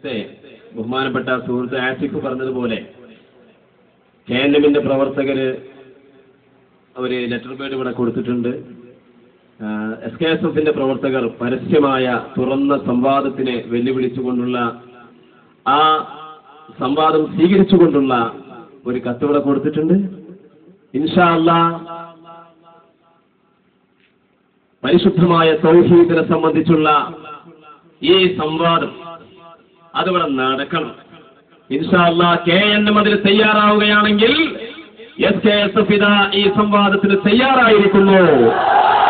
നേരത്തെ ബഹുമാനപ്പെട്ട സുഹൃത്ത് ആസിഫ് പറഞ്ഞതുപോലെ KNM പ്രവർത്തകര് ഒരു ലെറ്റർ പേഡ് ഇവിടെ കൊടുത്തിട്ടുണ്ട്. SKSF പ്രവർത്തകർ പരസ്യമായ തുറന്ന സംവാദത്തിനെ വെല്ലുവിളിച്ചുകൊണ്ടുള്ള ആ സംവാദം സ്വീകരിച്ചുകൊണ്ടുള്ള ഒരു കത്ത് ഇവിടെ കൊടുത്തിട്ടുണ്ട്. ഇൻഷാ അല്ലാഹ് പരിശുദ്ധമായ തൗഹീദിനെ സംബന്ധിച്ചുള്ള ഈ സംവാദം അതിവിടെ നടക്കണം. ഇൻഷാ അല്ലാഹ് KNM അതിന് തയ്യാറാവുകയാണെങ്കിൽ SKSF ഈ സംവാദത്തിന് തയ്യാറായിരിക്കുന്നു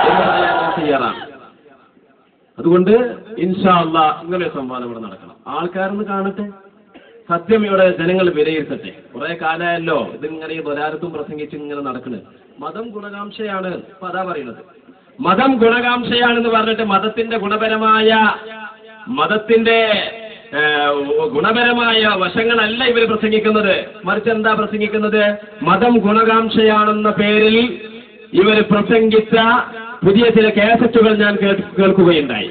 എന്ന് പറയാൻ തയ്യാറാണ്. അതുകൊണ്ട് ഇൻഷാ അല്ലാഹ് ഇങ്ങനെ സംവാദം ഇവിടെ നടക്കണം. ആൾക്കാരൊന്ന് കാണട്ടെ, സത്യം ഇവിടെ ജനങ്ങൾ വിലയിരുത്തട്ടെ. കുറെ കാലമായല്ലോ ഇതിങ്ങനെ ഈ ബലാരത്തും പ്രസംഗിച്ച് ഇങ്ങനെ നടക്കുന്നത്. മതം ഗുണകാംക്ഷയാണ് ഇപ്പൊ അതാ പറയുന്നത്. മതം ഗുണകാംക്ഷയാണെന്ന് പറഞ്ഞിട്ട് മതത്തിന്റെ ഗുണപരമായ വശങ്ങളല്ല ഇവർ പ്രസംഗിക്കുന്നത്. മറിച്ച് എന്താ പ്രസംഗിക്കുന്നത്? മതം ഗുണകാംക്ഷയാണെന്ന പേരിൽ ഇവർ പ്രസംഗിച്ച പുതിയ ചില കാസറ്റുകൾ ഞാൻ കേൾക്കുകയുണ്ടായി.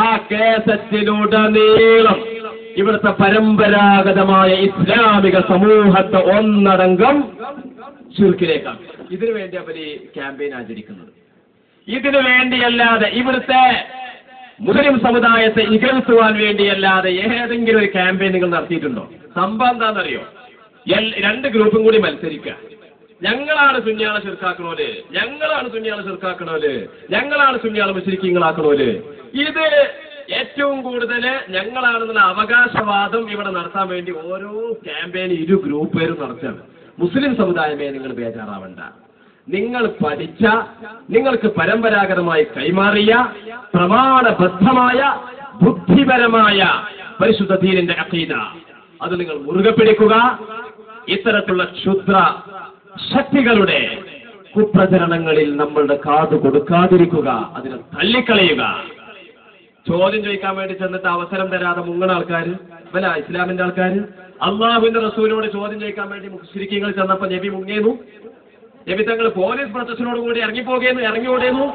ആ കാസറ്റിലുടനീളം ഇവിടുത്തെ പരമ്പരാഗതമായ ഇസ്ലാമിക സമൂഹത്തെ ഒന്നടങ്കം ശിർക്കിലേക്കാണ്. ഇതിനു വേണ്ടി അവർ ഈ ക്യാമ്പയിൻ ആചരിക്കുന്നത്. ഇതിനു വേണ്ടിയല്ലാതെ ഇവിടുത്തെ മുസ്ലിം സമുദായത്തെ ഇകഴ്ത്തുവാൻ വേണ്ടിയല്ലാതെ ഏതെങ്കിലും ഒരു ക്യാമ്പയിൻ നിങ്ങൾ നടത്തിയിട്ടുണ്ടോ? സംഭവം എന്താണെന്നറിയോ? രണ്ട് ഗ്രൂപ്പും കൂടി മത്സരിക്കുക. ഞങ്ങളാണ് സുന്നിയാളെ ശിർക്കാക്കണോല്, ഞങ്ങളാണ് സുന്നിയാളെ ശിർക്കാക്കണോല്, ഞങ്ങളാണ് സുന്നിയാളെ മുശ്രിക്കീങ്ങളാക്കണോല്. ഇത് ഏറ്റവും കൂടുതൽ ഞങ്ങളാണെന്നുള്ള അവകാശവാദം ഇവിടെ നടത്താൻ വേണ്ടി ഓരോ ക്യാമ്പയിൻ ഇരു ഗ്രൂപ്പ് പേരും നടത്തുകയാണ്. മുസ്ലിം സമുദായമേ നിങ്ങൾ ബേജാറാവണ്ട. നിങ്ങൾ പഠിച്ച, നിങ്ങൾക്ക് പരമ്പരാഗതമായി കൈമാറിയ പ്രമാണബദ്ധമായ ബുദ്ധിപരമായ പരിശുദ്ധ ദീനിന്റെ അഖീദ അത് നിങ്ങൾ മുറുകെ പിടിക്കുക. ഇത്തരത്തിലുള്ള ക്ഷുദ്ര ശക്തികളുടെ കുപ്രചരണങ്ങളിൽ നമ്മളുടെ കാതു കൊടുക്കാതിരിക്കുക, അതിനെ തള്ളിക്കളയുക. ചോദ്യം ചോദിക്കാൻ വേണ്ടി ചെന്നിട്ട് അവസരം തരാതെ മുങ്ങണ ആൾക്കാർ, ഇസ്ലാമിന്റെ ആൾക്കാർ, അള്ളാഹുവിന്റെ റസൂലിനോട് ചോദ്യം ചോദിക്കാൻ വേണ്ടി മുശ്രിക്കീങ്ങൾ ചെന്നപ്പോ നബി മുങ്ങിയിരുന്നു. നബി തങ്ങൾ പോലീസ് പ്രൊട്ടക്ഷനോട് കൂടി ഇറങ്ങിയോടേന്നു.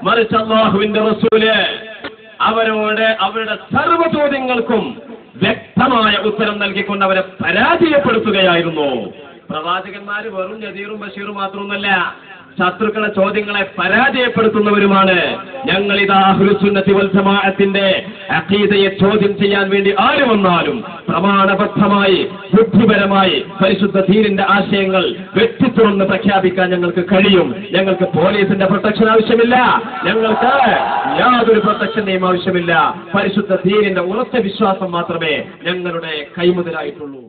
മറിച്ച് അള്ളാഹുവിന്റെ റസൂല് അവരോട് അവരുടെ സർവ്വ ചോദ്യങ്ങൾക്കും വ്യക്തമായ ഉത്തരം നൽകിക്കൊണ്ട് അവരെ പരാജയപ്പെടുത്തുകയായിരുന്നു. പ്രവാചകന്മാര് വെറും നദീറും ബഷീറും മാത്രമൊന്നുമല്ല, ശത്രുക്കളെ ചോദ്യങ്ങളെ പരാജയപ്പെടുത്തുന്നവരുമാണ്. ഞങ്ങൾ ഇതാ അഹ്ലുസുന്നത്തി വൽ ജമാഅത്തിന്റെ അഖീദയെ ചോദ്യം ചെയ്യാൻ വേണ്ടി ആര് വന്നാലും പ്രമാണബദ്ധമായി ബുദ്ധിപരമായി പരിശുദ്ധ ദീനിന്റെ ആശയങ്ങൾ വ്യക്തിത്വമെന്ന് പ്രഖ്യാപിക്കാൻ ഞങ്ങൾക്ക് കഴിയും. ഞങ്ങൾക്ക് പോലീസിന്റെ പ്രൊട്ടക്ഷൻ ആവശ്യമില്ല, ഞങ്ങൾക്ക് യാതൊരു പ്രൊട്ടക്ഷന്റെയും ആവശ്യമില്ല. പരിശുദ്ധ ദീനിന്റെ ഉറച്ച വിശ്വാസം മാത്രമേ ഞങ്ങളുടെ കൈമുതലായിട്ടുള്ളൂ.